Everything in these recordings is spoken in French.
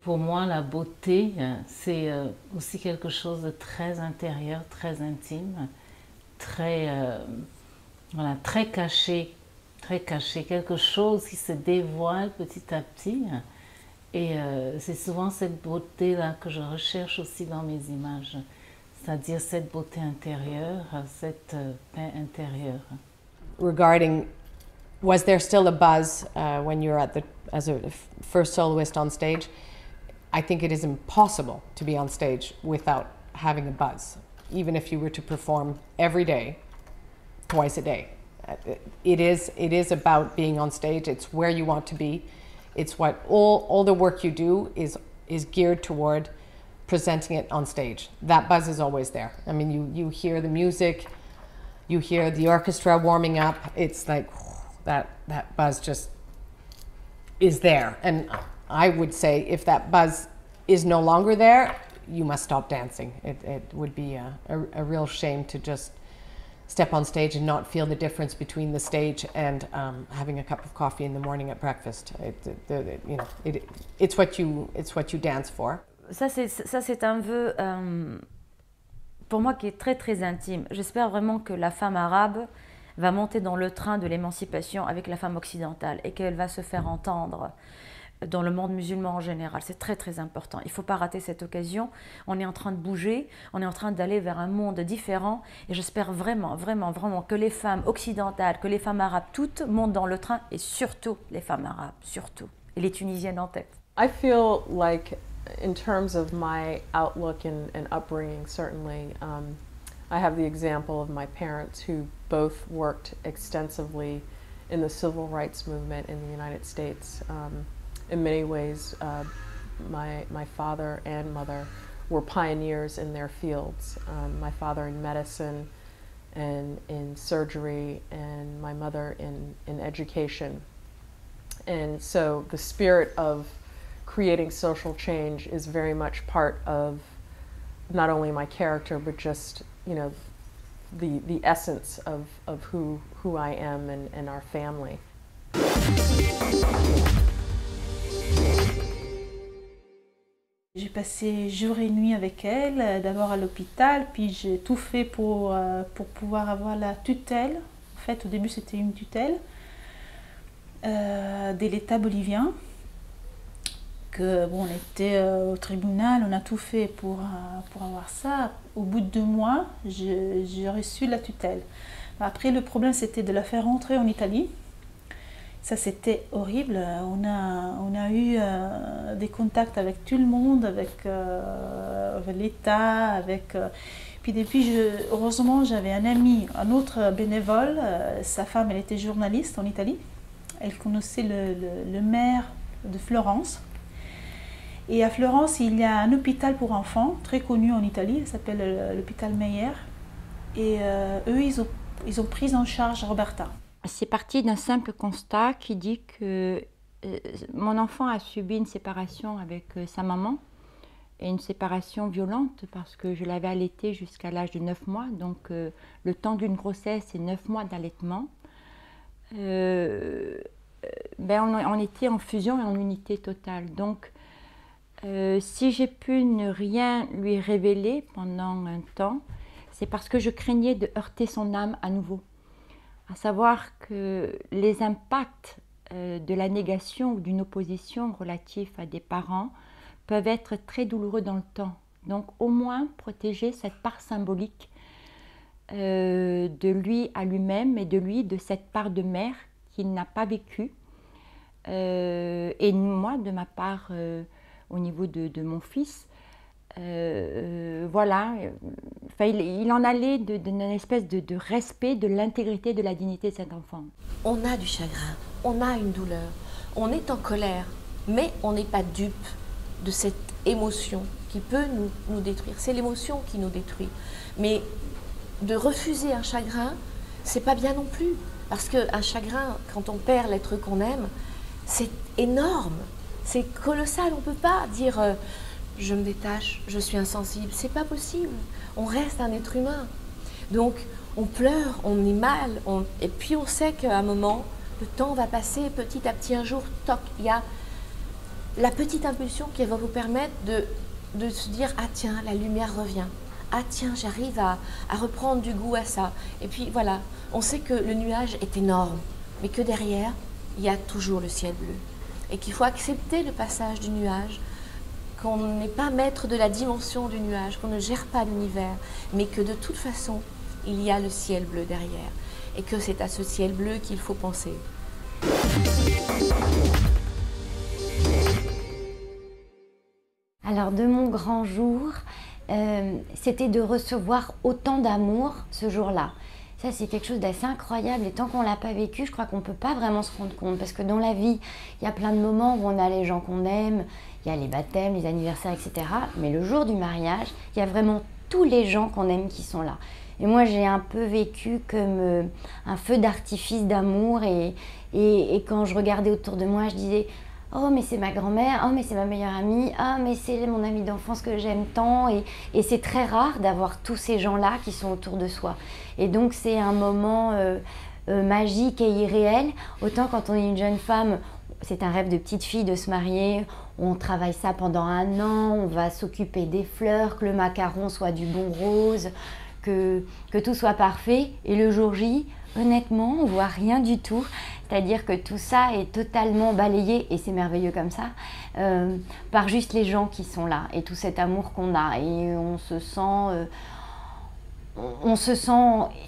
Pour moi, la beauté, c'est aussi quelque chose de très intérieur, très intime, très, voilà, très caché, quelque chose qui se dévoile petit à petit. Et c'est souvent cette beauté-là que je recherche aussi dans mes images, c'est-à-dire cette beauté intérieure, cette paix intérieure. Regarding, was there still a buzz when you're as a first soloist on stage? I think it is impossible to be on stage without having a buzz, even if you were to perform every day, twice a day. It is about being on stage. It's where you want to be. It's what all the work you do is geared toward presenting it on stage. That buzz is always there. I mean, you hear the music, you hear the orchestra warming up. It's like that buzz just is there. And I would say if that buzz is no longer there, you must stop dancing. It would be a real shame to just step on stage and not feel the difference between the stage and having a cup of coffee in the morning at breakfast. It's what you dance for. Ça c'est un vœu pour moi qui est très très intime. J'espère vraiment que la femme arabe va monter dans le train de l'émancipation avec la femme occidentale et qu'elle va se faire entendre dans le monde musulman en général. C'est très très important. Il ne faut pas rater cette occasion. On est en train de bouger, on est en train d'aller vers un monde différent et j'espère vraiment, vraiment, vraiment que les femmes occidentales, que les femmes arabes, toutes montent dans le train et surtout les femmes arabes, surtout. Et les Tunisiennes en tête. I feel like in terms of my outlook and upbringing, certainly, I have the example of my parents who both worked extensively in the civil rights movement in the United States. In many ways, my father and mother were pioneers in their fields. My father in medicine and in surgery, and my mother in education. And so the spirit of creating social change is very much part of not only my character, but just, you know, the essence of who I am and our family. J'ai passé jour et nuit avec elle, d'abord à l'hôpital, puis j'ai tout fait pour pouvoir avoir la tutelle. En fait, au début, c'était une tutelle de l'État bolivien. On était au tribunal, on a tout fait pour avoir ça. Au bout de 2 mois, j'ai reçu la tutelle. Après, le problème, c'était de la faire rentrer en Italie. Ça, c'était horrible. On a eu des contacts avec tout le monde, avec l'État, Puis depuis, heureusement, j'avais un ami, un autre bénévole. Sa femme, elle était journaliste en Italie. Elle connaissait le maire de Florence. Et à Florence, il y a un hôpital pour enfants, très connu en Italie, il s'appelle l'hôpital Meyer. Et eux, ils ont pris en charge Roberta. C'est parti d'un simple constat qui dit que mon enfant a subi une séparation avec sa maman, et une séparation violente parce que je l'avais allaité jusqu'à l'âge de 9 mois, donc le temps d'une grossesse c'est 9 mois d'allaitement. On était en fusion et en unité totale. Donc si j'ai pu ne rien lui révéler pendant un temps, c'est parce que je craignais de heurter son âme à nouveau. À savoir que les impacts de la négation ou d'une opposition relative à des parents peuvent être très douloureux dans le temps. Donc au moins protéger cette part symbolique de lui à lui-même et de cette part de mère qu'il n'a pas vécue. Et moi, de ma part, au niveau de mon fils, voilà, il en allait d'une espèce de respect de l'intégrité de la dignité de cet enfant. On a du chagrin, on a une douleur, on est en colère, mais on n'est pas dupe de cette émotion qui peut nous détruire. C'est l'émotion qui nous détruit. Mais de refuser un chagrin, c'est pas bien non plus. Parce qu'un chagrin, quand on perd l'être qu'on aime, c'est énorme, c'est colossal. On ne peut pas dire je me détache, je suis insensible. C'est pas possible. On reste un être humain. Donc on pleure, on est mal, et puis on sait qu'à un moment, le temps va passer petit à petit. Un jour, toc, il y a la petite impulsion qui va vous permettre de se dire « Ah tiens, la lumière revient. Ah tiens, j'arrive à reprendre du goût à ça. » Et puis voilà, on sait que le nuage est énorme, mais que derrière, il y a toujours le ciel bleu. Et qu'il faut accepter le passage du nuage, qu'on n'est pas maître de la dimension du nuage, qu'on ne gère pas l'univers, mais que de toute façon, il y a le ciel bleu derrière. Et que c'est à ce ciel bleu qu'il faut penser. Alors de mon grand jour, c'était de recevoir autant d'amour ce jour-là. Ça, c'est quelque chose d'assez incroyable et tant qu'on ne l'a pas vécu, je crois qu'on ne peut pas vraiment se rendre compte parce que dans la vie, il y a plein de moments où on a les gens qu'on aime, il y a les baptêmes, les anniversaires, etc. Mais le jour du mariage, il y a vraiment tous les gens qu'on aime qui sont là. Et moi, j'ai un peu vécu comme un feu d'artifice d'amour et quand je regardais autour de moi, je disais « Oh, mais c'est ma grand-mère, oh, mais c'est ma meilleure amie, ah, mais c'est mon amie d'enfance que j'aime tant. » Et c'est très rare d'avoir tous ces gens-là qui sont autour de soi. Et donc, c'est un moment magique et irréel. Autant quand on est une jeune femme, c'est un rêve de petite fille de se marier. On travaille ça pendant 1 an, on va s'occuper des fleurs, que le macaron soit du bon rose, que tout soit parfait. Et le jour J, honnêtement, on ne voit rien du tout. C'est-à-dire que tout ça est totalement balayé, et c'est merveilleux comme ça, par juste les gens qui sont là et tout cet amour qu'on a. Et on se sent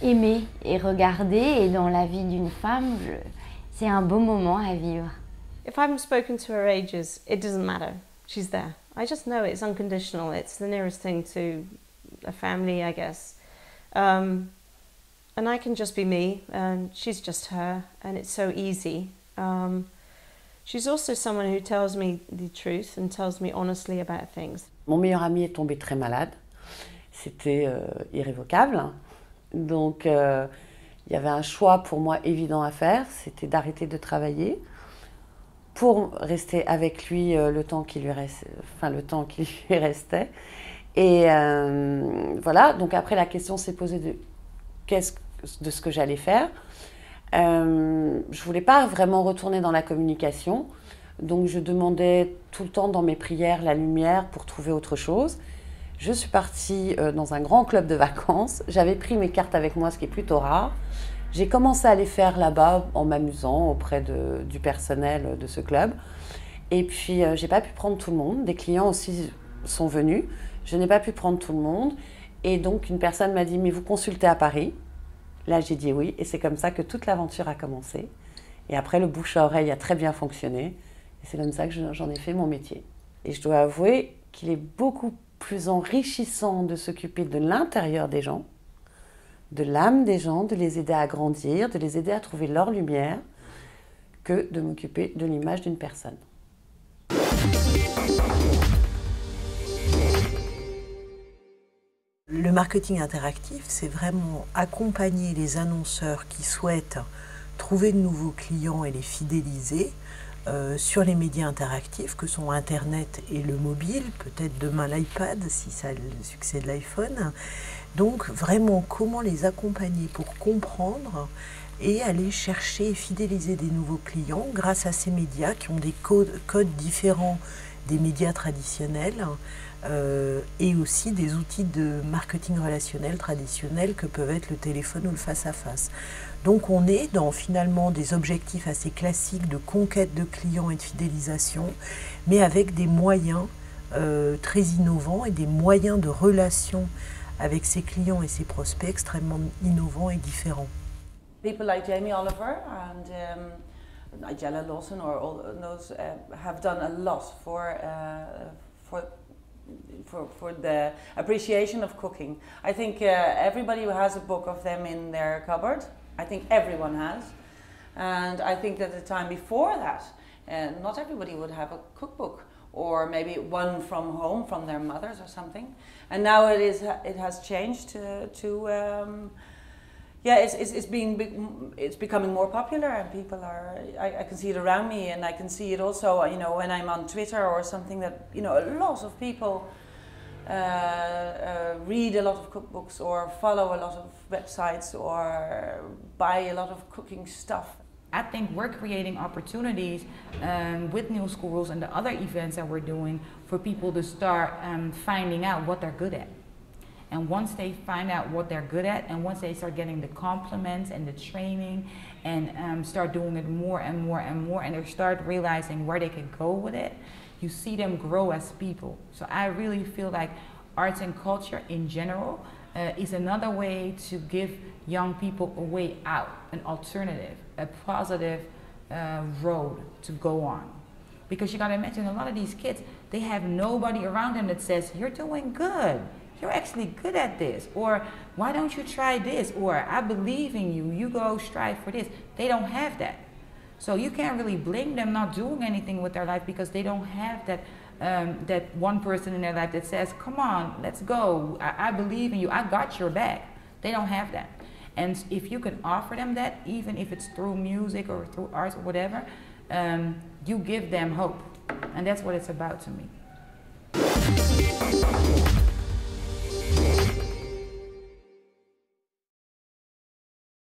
aimé et regardé. Et dans la vie d'une femme, c'est un beau moment à vivre. If I haven't spoken to her ages, it doesn't matter. She's there. I just know it's unconditional. It's the nearest thing to a family, I guess. And I can just be me, and she's just her, and it's so easy. She's also someone who tells me the truth and tells me honestly about things. Mon meilleur ami est tombé très malade. C'était irrévocable. Donc, il y avait un choix pour moi évident à faire, c'était d'arrêter de travailler pour rester avec lui le temps qui lui restait. Et voilà, donc après la question s'est posée de ce que j'allais faire. Je voulais pas vraiment retourner dans la communication, donc je demandais tout le temps dans mes prières la lumière pour trouver autre chose. Je suis partie dans un grand club de vacances, j'avais pris mes cartes avec moi, ce qui est plutôt rare. J'ai commencé à les faire là-bas en m'amusant auprès du personnel de ce club. Et puis, j'ai pas pu prendre tout le monde. Des clients aussi sont venus. Je n'ai pas pu prendre tout le monde. Et donc, une personne m'a dit « Mais vous consultez à Paris ?» Là, j'ai dit oui. Et c'est comme ça que toute l'aventure a commencé. Et après, le bouche à oreille a très bien fonctionné. Et c'est comme ça que j'en ai fait mon métier. Et je dois avouer qu'il est beaucoup plus enrichissant de s'occuper de l'intérieur des gens, de l'âme des gens, de les aider à grandir, de les aider à trouver leur lumière, que de m'occuper de l'image d'une personne. Le marketing interactif, c'est vraiment accompagner les annonceurs qui souhaitent trouver de nouveaux clients et les fidéliser sur les médias interactifs que sont Internet et le mobile, peut-être demain l'iPad si ça a le succès de l'iPhone. Donc vraiment comment les accompagner pour comprendre et aller chercher et fidéliser des nouveaux clients grâce à ces médias qui ont des codes différents des médias traditionnels et aussi des outils de marketing relationnel traditionnels que peuvent être le téléphone ou le face-à-face. Donc on est dans finalement des objectifs assez classiques de conquête de clients et de fidélisation, mais avec des moyens très innovants et des moyens de relation avec ses clients et ses prospects extrêmement innovants et différents. People like Jamie Oliver and Nigella Lawson or all those have done a lot for the appreciation of cooking. I think everybody has a book of them in their cupboard. I think everyone has. And I think that the time before that, not everybody would have a cookbook, or maybe one from home, from their mothers or something. And now it has changed to yeah, it's becoming more popular, and people are. I can see it around me, and I can see it also. You know, when I'm on Twitter or something, that a lot of people read a lot of cookbooks or follow a lot of websites or buy a lot of cooking stuff. I think we're creating opportunities with New School Rules and the other events that we're doing for people to start finding out what they're good at. And once they find out what they're good at, and once they start getting the compliments and the training and start doing it more and more and more, and they start realizing where they can go with it, you see them grow as people. So I really feel like arts and culture in general is another way to give young people a way out, an alternative, a positive road to go on. Because you gotta imagine, a lot of these kids, they have nobody around them that says, you're doing good. You're actually good at this, or why don't you try this, or I believe in you, you go strive for this. They don't have that. So you can't really blame them not doing anything with their life because they don't have that that one person in their life that says, come on, let's go, I believe in you, I got your back. They don't have that. And if you can offer them that, even if it's through music or through arts or whatever, you give them hope. And that's what it's about to me.